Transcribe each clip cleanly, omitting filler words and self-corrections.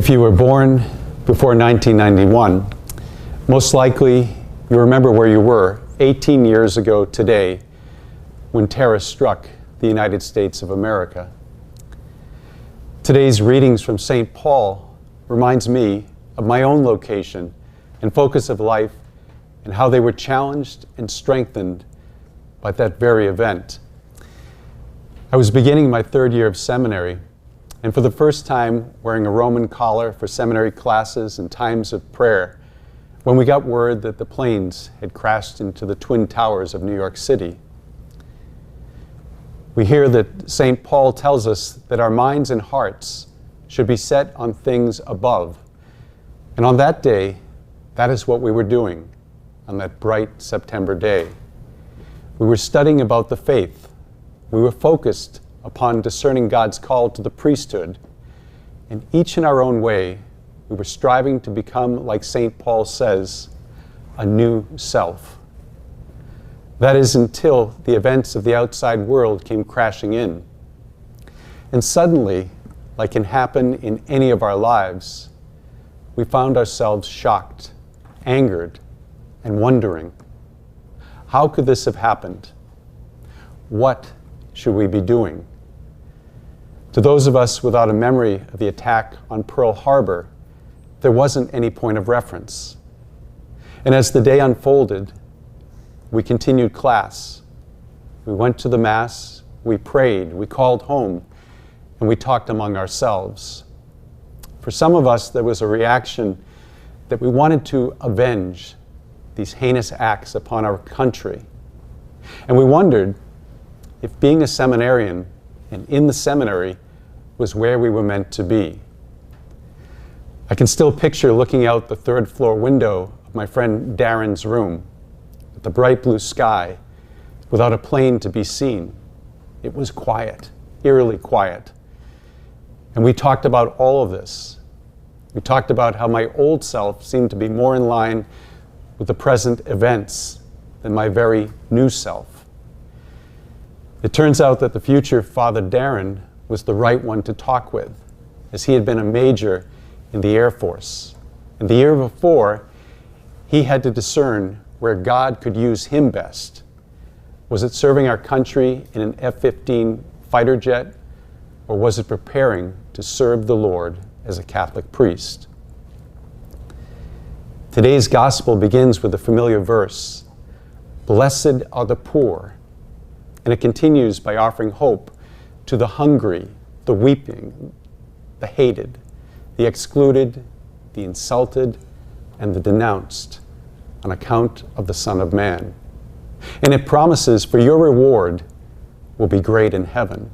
If you were born before 1991, most likely you remember where you were 18 years ago today when terror struck the United States of America. Today's readings from St. Paul reminds me of my own location and focus of life and how they were challenged and strengthened by that very event. I was beginning my third year of seminary, and for the first time wearing a Roman collar for seminary classes and times of prayer, when we got word that the planes had crashed into the Twin Towers of New York City. We hear that St. Paul tells us that our minds and hearts should be set on things above. And on that day, that is what we were doing on that bright September day. We were studying about the faith. We were focused upon discerning God's call to the priesthood. And each in our own way, we were striving to become, like St. Paul says, a new self. That is until the events of the outside world came crashing in. And suddenly, like can happen in any of our lives, we found ourselves shocked, angered, and wondering, how could this have happened? What should we be doing? To those of us without a memory of the attack on Pearl Harbor, there wasn't any point of reference. And as the day unfolded, we continued class. We went to the Mass, we prayed, we called home, and we talked among ourselves. For some of us, there was a reaction that we wanted to avenge these heinous acts upon our country. And we wondered if being a seminarian and in the seminary was where we were meant to be. I can still picture looking out the third floor window of my friend Darren's room at the bright blue sky without a plane to be seen. It was quiet, eerily quiet. And we talked about all of this. We talked about how my old self seemed to be more in line with the present events than my very new self. It turns out that the future Father Darren was the right one to talk with, as he had been a major in the Air Force. And the year before, he had to discern where God could use him best. Was it serving our country in an F-15 fighter jet, or was it preparing to serve the Lord as a Catholic priest? Today's gospel begins with a familiar verse, "Blessed are the poor," and it continues by offering hope to the hungry, the weeping, the hated, the excluded, the insulted, and the denounced on account of the Son of Man. And it promises, for your reward will be great in heaven.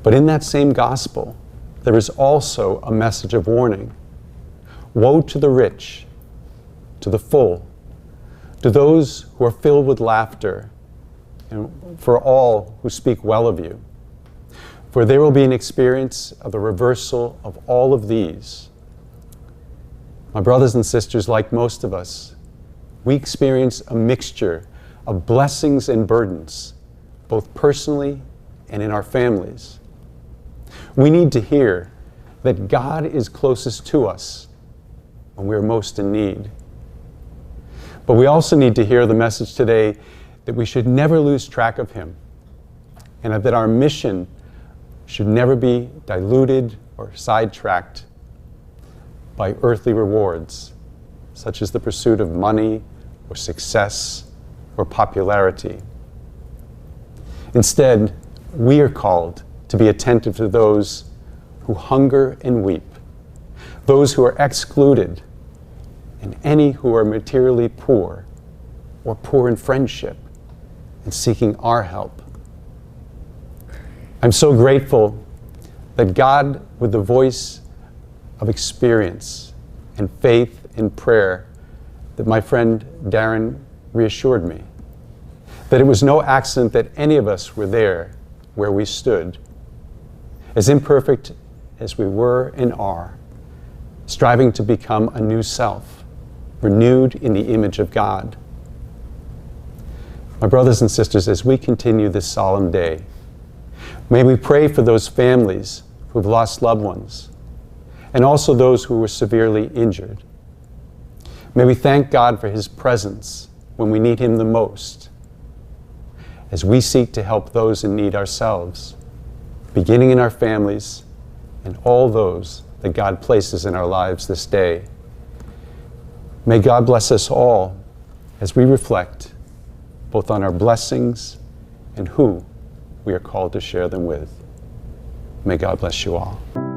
But in that same gospel, there is also a message of warning. Woe to the rich, to the full, to those who are filled with laughter, and for all who speak well of you. For there will be an experience of the reversal of all of these. My brothers and sisters, like most of us, we experience a mixture of blessings and burdens, both personally and in our families. We need to hear that God is closest to us when we are most in need. But we also need to hear the message today that we should never lose track of Him, and that our mission should never be diluted or sidetracked by earthly rewards, such as the pursuit of money or success or popularity. Instead, we are called to be attentive to those who hunger and weep, those who are excluded, and any who are materially poor or poor in friendship and seeking our help. I'm so grateful that God, with the voice of experience and faith and prayer, that my friend Darren reassured me that it was no accident that any of us were there where we stood, as imperfect as we were and are, striving to become a new self, renewed in the image of God. My brothers and sisters, as we continue this solemn day, may we pray for those families who've lost loved ones, and also those who were severely injured. May we thank God for His presence when we need Him the most, as we seek to help those in need ourselves, beginning in our families and all those that God places in our lives this day. May God bless us all as we reflect both on our blessings and who we are called to share them with. May God bless you all.